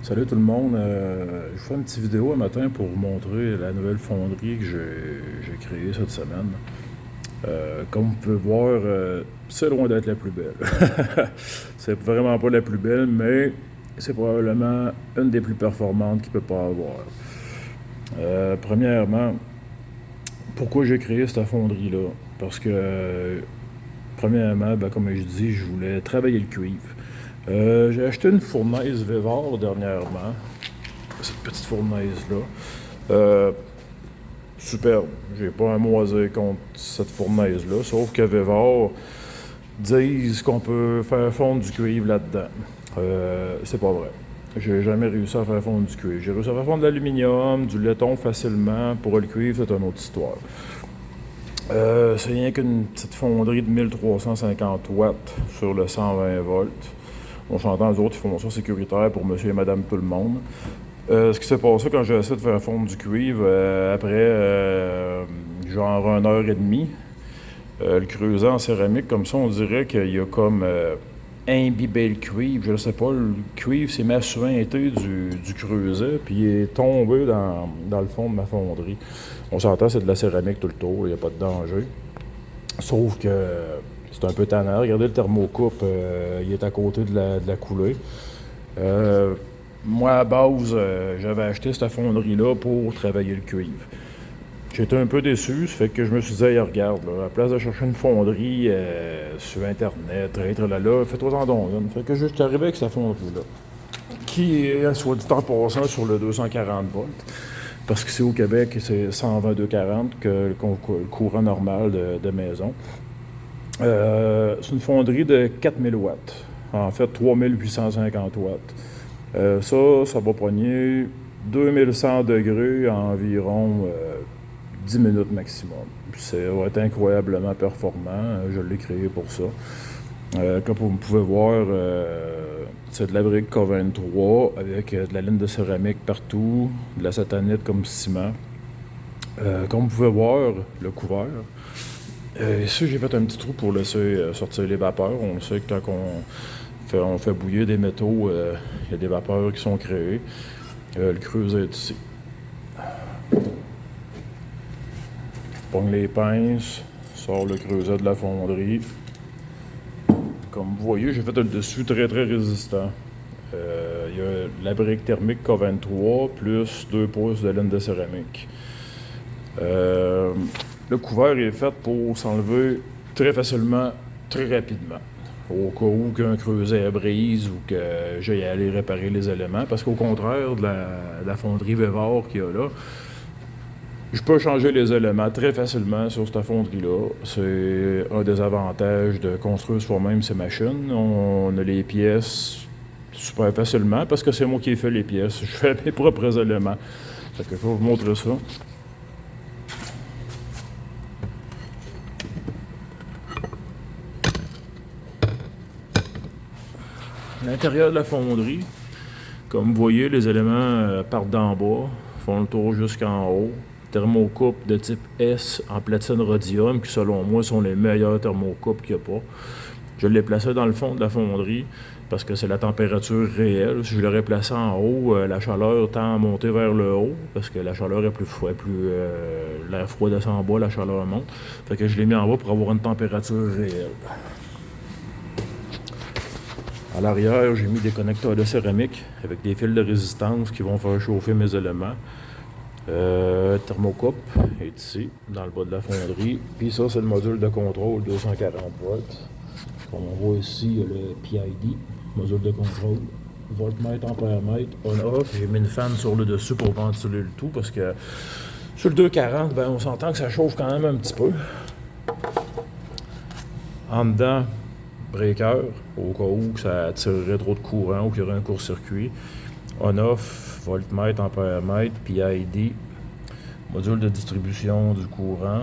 Salut tout le monde. Je fais une petite vidéo un matin pour vous montrer la nouvelle fonderie que j'ai créée cette semaine. Comme vous pouvez voir, c'est loin d'être la plus belle. C'est vraiment pas la plus belle, mais c'est probablement une des plus performantes qu'il peut pas avoir. Premièrement, pourquoi j'ai créé cette fonderie-là? Parce que, premièrement, comme je dis, je voulais travailler le cuivre. J'ai acheté une fournaise Vévar dernièrement, cette petite fournaise-là. Euh, Superbe. J'ai pas un mot à dire contre cette fournaise-là, sauf que Vévar disent qu'on peut faire fondre du cuivre là-dedans. C'est pas vrai. J'ai jamais réussi à faire fondre du cuivre. J'ai réussi à faire fondre de l'aluminium, du laiton facilement. Pour le cuivre, c'est une autre histoire. C'est rien qu'une petite fonderie de 1350 watts sur le 120 volts. On s'entend, les autres, ils font ça sécuritaire pour monsieur et madame tout le monde. Ce qui s'est passé quand j'ai essayé de faire fondre du cuivre, après genre 1 heure et demie, le creuset en céramique, comme ça, on dirait qu'il y a comme imbibé le cuivre. Je ne sais pas, le cuivre s'est mis à suinter du creuset, puis il est tombé dans le fond de ma fonderie. On s'entend, c'est de la céramique tout le tour, il n'y a pas de danger. Sauf que c'est un peu tannant. Regardez le thermocoupe, il est à côté de la coulée. Moi, à base, j'avais acheté cette fonderie-là pour travailler le cuivre. J'étais un peu déçu, ça fait que je me suis dit, hey, regarde, là, à la place de chercher une fonderie sur Internet, là, fais-toi en don une. Fait que je suis arrivé avec cette fonderie-là, qui est, soit dit en passant, sur le 240 volts. Parce que c'est au Québec, c'est 122,40 que le courant normal de maison. C'est une fonderie de 4000 watts. En fait, 3850 watts. Ça va pogner 2100 degrés à environ 10 minutes maximum. Puis ça va être incroyablement performant. Je l'ai créé pour ça. Comme vous pouvez voir, c'est de la brique K23 avec de la laine de céramique partout, de la satanite comme ciment. Comme vous pouvez voir, le couvert. Ici, j'ai fait un petit trou pour laisser sortir les vapeurs. On sait que quand on fait bouillir des métaux, il y a des vapeurs qui sont créées. Le creuset est ici. Pogne les pinces, sort le creuset de la fonderie. Comme vous voyez, j'ai fait un dessus très très résistant. Il y a la brique thermique K23 plus 2 pouces de laine de céramique. Le couvert est fait pour s'enlever très facilement, très rapidement. Au cas où qu'un creuset brise ou que j'aille aller réparer les éléments. Parce qu'au contraire de la fonderie Vévar qu'il y a là, je peux changer les éléments très facilement sur cette fonderie-là. C'est un des avantages de construire soi-même ces machines. On a les pièces super facilement parce que c'est moi qui ai fait les pièces. Je fais mes propres éléments. Fait que je vais vous montrer ça. L'intérieur de la fonderie, comme vous voyez, les éléments partent d'en bas, font le tour jusqu'en haut. Thermocoupes de type S en platine rhodium, qui selon moi sont les meilleurs thermocoupes qu'il n'y a pas. Je l'ai placé dans le fond de la fonderie parce que c'est la température réelle. Si je l'aurais placé en haut, la chaleur tend à monter vers le haut parce que la chaleur est plus froide, l'air froid descend en bas, la chaleur monte. Fait que je l'ai mis en bas pour avoir une température réelle. À l'arrière, j'ai mis des connecteurs de céramique avec des fils de résistance qui vont faire chauffer mes éléments. Thermocoupe est ici, dans le bas de la fonderie. Puis ça, c'est le module de contrôle 240 volts. Comme on voit ici, il y a le PID, module de contrôle. Voltmètre, ampèremètre, on-off. J'ai mis une fan sur le dessus pour ventiler le tout parce que sur le 240, on s'entend que ça chauffe quand même un petit peu. En dedans, breaker, au cas où que ça tirerait trop de courant ou qu'il y aurait un court-circuit. On-off, voltmètre, ampèremètre, PID, module de distribution du courant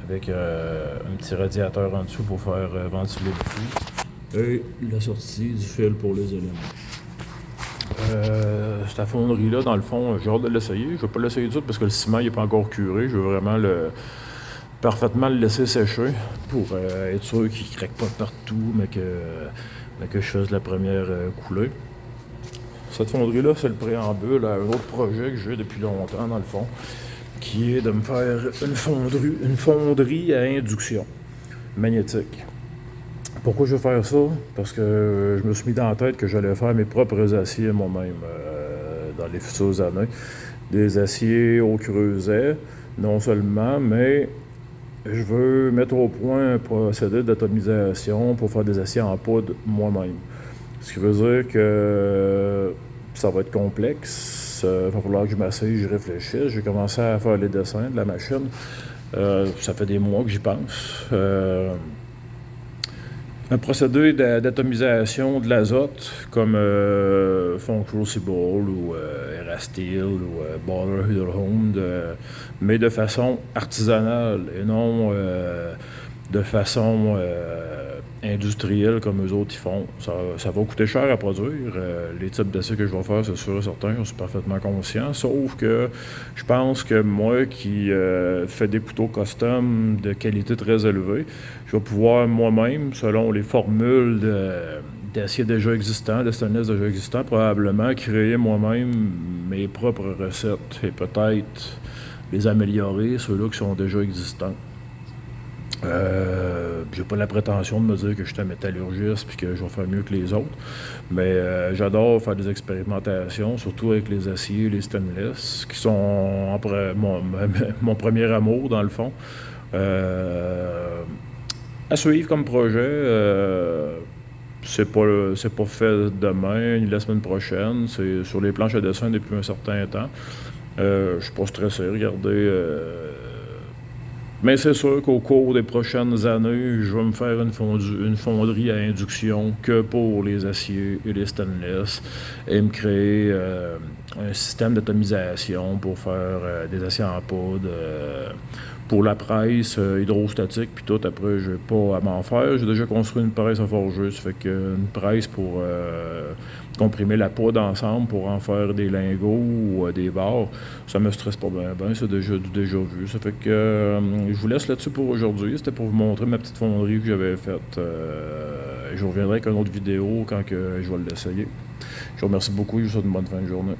avec un petit radiateur en dessous pour faire ventiler le tout. Et la sortie du fil pour les éléments. Cette fonderie-là, dans le fond, j'ai hâte de l'essayer. Je ne vais pas l'essayer tout parce que le ciment n'est pas encore curé. Je veux vraiment parfaitement le laisser sécher pour être sûr qu'il ne craque pas partout, mais que je fasse la première coulée. Cette fonderie-là, c'est le préambule à un autre projet que j'ai depuis longtemps, dans le fond, qui est de me faire une fonderie à induction magnétique. Pourquoi je veux faire ça? Parce que je me suis mis dans la tête que j'allais faire mes propres aciers moi-même dans les futures années. Des aciers au creuset, non seulement, mais je veux mettre au point un procédé d'atomisation pour faire des aciers en poudre moi-même. Ce qui veut dire que ça va être complexe. Il va falloir que je m'asseye, je réfléchisse. J'ai commencé à faire les dessins de la machine. Ça fait des mois que j'y pense. Un procédé d'atomisation de l'azote, comme Fond Crucible ou Erasteel ou Boiler Hydrohond, mais de façon artisanale et non de façon industrielle comme eux autres ils font. Ça va coûter cher à produire. Les types d'acier que je vais faire, c'est sûr et certain, je suis parfaitement conscient. Sauf que je pense que moi qui fais des couteaux custom de qualité très élevée, je vais pouvoir moi-même, selon les formules d'acier déjà existants, de stainless déjà existants, probablement créer moi-même mes propres recettes et peut-être les améliorer, ceux-là qui sont déjà existants. J'ai pas la prétention de me dire que je suis un métallurgiste et que je vais faire mieux que les autres, mais j'adore faire des expérimentations, surtout avec les aciers et les stainless, qui sont mon premier amour dans le fond. À suivre comme projet, c'est pas fait demain ni la semaine prochaine, c'est sur les planches à dessin depuis un certain temps. Je suis pas stressé, regardez. Mais c'est sûr qu'au cours des prochaines années, je vais me faire une fonderie à induction que pour les aciers et les stainless et me créer un système d'atomisation pour faire des aciers en poudre. Pour la presse hydrostatique, puis tout, après, je n'ai pas à m'en faire. J'ai déjà construit une presse à forger, ça fait qu'une presse pour comprimer la poudre ensemble pour en faire des lingots ou des barres, ça me stresse pas bien, c'est déjà vu. Ça fait que je vous laisse là-dessus pour aujourd'hui. C'était pour vous montrer ma petite fonderie que j'avais faite. Je reviendrai avec une autre vidéo quand que je vais l'essayer. Je vous remercie beaucoup, je vous souhaite une bonne fin de journée.